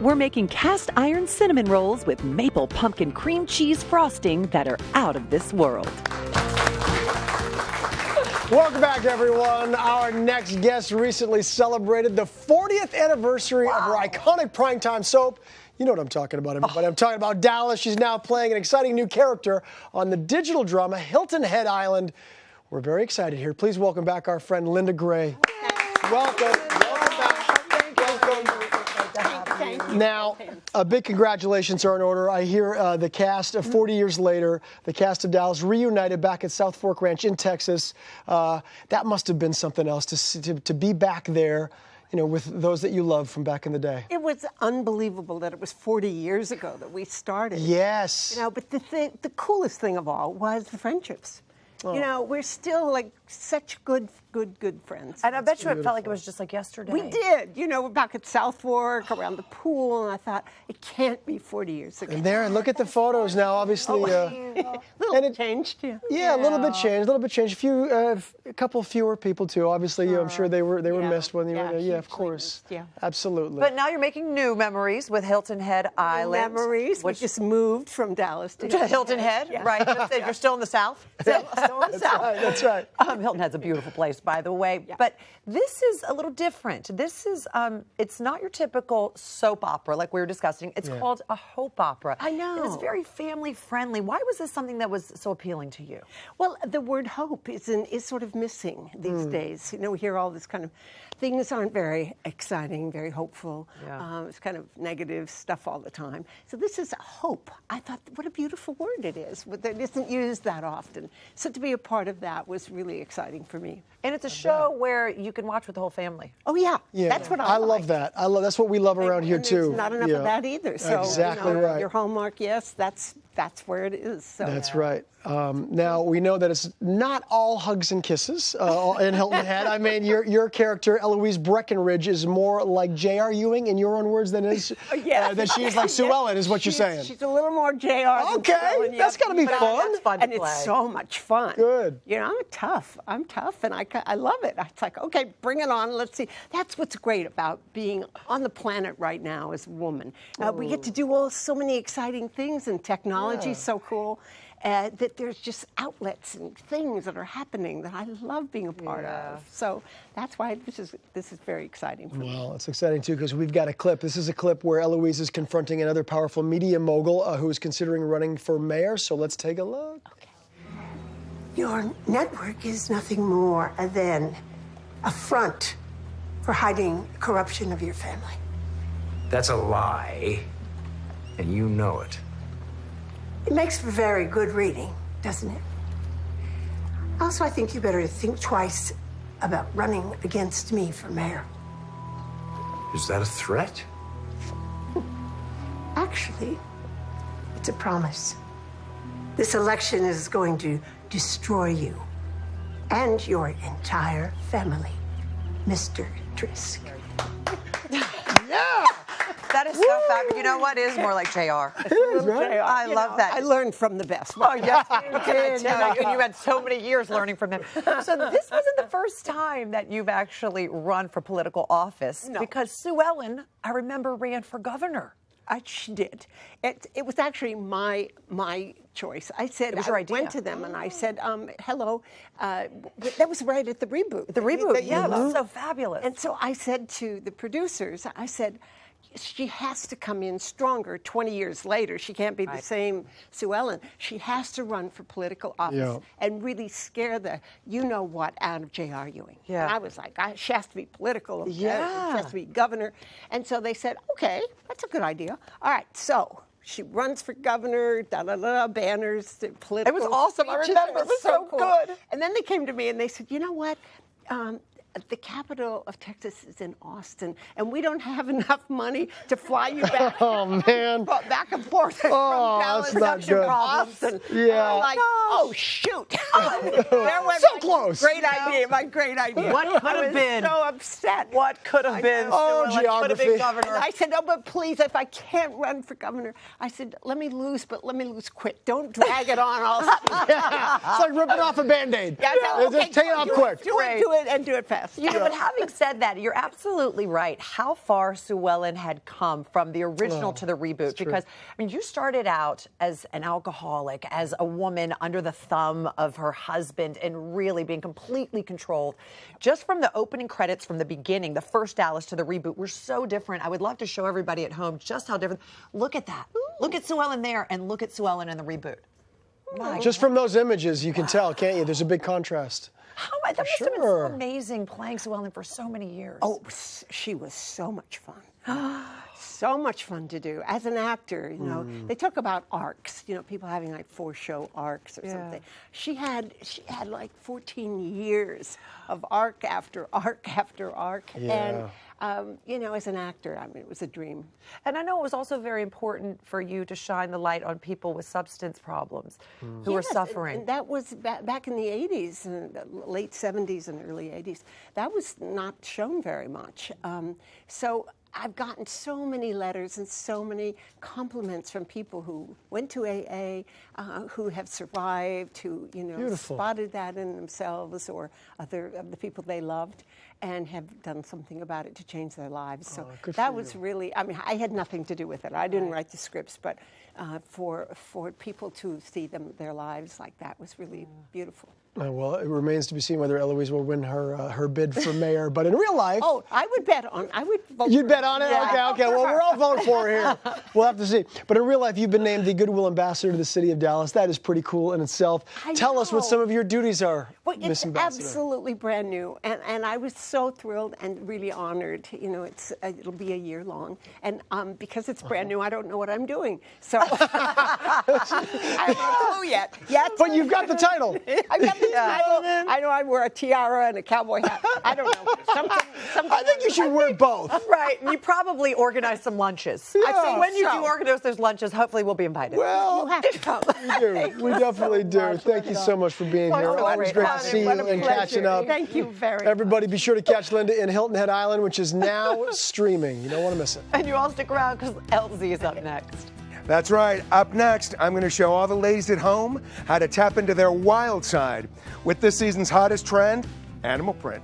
we're making cast iron cinnamon rolls with maple pumpkin cream cheese frosting that are out of this world. Welcome back, everyone. Our next guest recently celebrated the 40th anniversary of her iconic primetime soap. You know what I'm talking about, everybody. I'm talking about Dallas. She's now playing an exciting new character on the digital drama Hilton Head Island. We're very excited here. Please welcome back our friend Linda Gray. Welcome. Now, a big congratulations are in order. I hear the cast, 40 years later, the cast of Dallas reunited back at South Fork Ranch in Texas. That must have been something else to be back there, you know, with those that you love from back in the day. It was unbelievable that it was 40 years ago that we started. Yes. You know, but the coolest thing of all was the friendships. Oh. You know, we're still like such good friends. And I bet you it felt like it was just like yesterday. We did. You know, we're back at South Fork, around the pool, and I thought, it can't be 40 years ago. And there, and look at the photos now, obviously. Little changed, yeah. Yeah, a little bit changed, a couple fewer people, too. Obviously, I'm sure they were missed when you were there. Yeah, of course. Yeah. Absolutely. But now you're making new memories with Hilton Head Island. Memories. We just moved from Dallas to Hilton Head, right? You're still in the South? Still in the South. That's right. Hilton Head's a beautiful place, by the way. Yeah. But this is a little different. This is, it's not your typical soap opera like we were discussing. It's called a hope opera. I know. And it's very family friendly. Why was this something that was so appealing to you? Well, the word hope is sort of missing these days. You know, we hear all this kind of, things aren't very exciting, very hopeful. Yeah. It's kind of negative stuff all the time. So this is hope. I thought, what a beautiful word it is. That isn't used that often. So to be a part of that was really exciting for me. And it's a show where you can watch with the whole family. Oh, yeah. That's what I like. Love that. That's what we love around here, too. There's not enough of that either. So, exactly right. Your Hallmark, yes, that's where it is. So. That's right. Now, we know that it's not all hugs and kisses in Hilton Head. I mean, your character, Eloise Breckenridge, is more like J.R. Ewing, in your own words, than that she is like Sue Ellen, is what you're saying. She's a little more J.R. than Sue Ellen, that's got to be fun. That's fun and to play. It's so much fun. Good. You know, I'm tough, and I love it. It's like, okay, bring it on. Let's see. That's what's great about being on the planet right now as a woman. We get to do so many exciting things, and technology is so cool. That there's just outlets and things that are happening that I love being a part of. So that's why this is very exciting for me. Well, it's exciting, too, because we've got a clip. This is a clip where Eloise is confronting another powerful media mogul who is considering running for mayor. So let's take a look. Okay. Your network is nothing more than a front for hiding corruption of your family. That's a lie, and you know it. It makes for very good reading, doesn't it? Also, I think you better think twice about running against me for mayor. Is that a threat? Actually, it's a promise. This election is going to destroy you and your entire family, Mr. Trisk. Yeah! That is so fabulous. You know what is more like JR? I love that. I learned from the best. Oh, yes, you did. And you had so many years learning from him. So this wasn't the first time that you've actually run for political office. No. Because Sue Ellen, I remember, ran for governor. She did. It was actually my choice. I said, it was your idea. Went to them and I said, hello. That was right at the reboot. The reboot, yeah, that was so fabulous. And so I said to the producers, I said, she has to come in stronger 20 years later. She can't be the same Sue Ellen. She has to run for political office and really scare the you-know-what out of J.R. Ewing. Yeah. And I was like, she has to be political. Yeah. She has to be governor. And so they said, okay, that's a good idea. All right, so she runs for governor, banners, political. It was awesome. Speeches. I remember. It was so cool. good. And then they came to me and they said, you know what? The capital of Texas is in Austin, and we don't have enough money to fly you back. Oh, man. Back and forth from Dallas that's not good. to Austin. Yeah. I'm like, oh, shoot. There went So close. Great idea. My great idea. What could have been? So upset. What could have been? Oh, Sue Ellen could have been geography. governor. And I said, no, but please, if I can't run for governor, I said, let me lose, but let me lose quick. Don't drag it on all. It's like ripping off a Band-Aid. Yeah, Just take it off quick. Do it, and do it fast. best. You know, but having said that, you're absolutely right. How far Sue Ellen had come from the original to the reboot. Because, I mean, you started out as an alcoholic, as a woman under the thumb of her husband and really being completely controlled. Just from the opening credits from the beginning, the first Dallas to the reboot were so different. I would love to show everybody at home just how different. Look at that. Ooh. Look at Sue Ellen there and look at Sue Ellen in the reboot. Just from those images, you can tell, can't you? There's a big contrast. That must have been so amazing playing Sue Ellen for so many years. Oh, she was so much fun. So much fun to do. As an actor, you know, they talk about arcs, you know, people having like 4-show arcs or something. She had like 14 years of arc after arc after arc. Yeah. And, you know, as an actor, I mean, it was a dream. And I know it was also very important for you to shine the light on people with substance problems who are suffering. And that was back in the 80s, the late 70s and early 80s. That was not shown very much. So I've gotten so many letters and so many compliments from people who went to AA, who have survived, who, you know, spotted that in themselves or other of the people they loved and have done something about it to change their lives. So that was really, I mean, I had nothing to do with it. I didn't write the scripts, but for people to see their lives like that was really beautiful. Well, it remains to be seen whether Eloise will win her bid for mayor. But in real life, I would vote. You'd bet on it? Yeah. Okay. Well, we're all voting for her here. We'll have to see. But in real life, you've been named the Goodwill Ambassador to the city of Dallas. That is pretty cool in itself. Tell us what some of your duties are, Miss Ambassador. It's absolutely brand new, and I was so thrilled and really honored. You know, it'll be a year long, and because it's brand new, I don't know what I'm doing. So I have no clue yet. But you've got the title. I've got the title. I know I wear a tiara and a cowboy hat. I don't know. Something I think you should wear both. Right. And you probably organize some lunches. Yeah. I think when you do organize those lunches, hopefully we'll be invited. Well, you have to come. we do. We definitely do. Thank you so much for being here. It was great to see you and catching up. Thank you very much. Everybody, be sure to catch Linda in Hilton Head Island, which is now streaming. You don't want to miss it. And you all stick around because LZ is up next. That's right. Up next, I'm going to show all the ladies at home how to tap into their wild side with this season's hottest trend, animal print.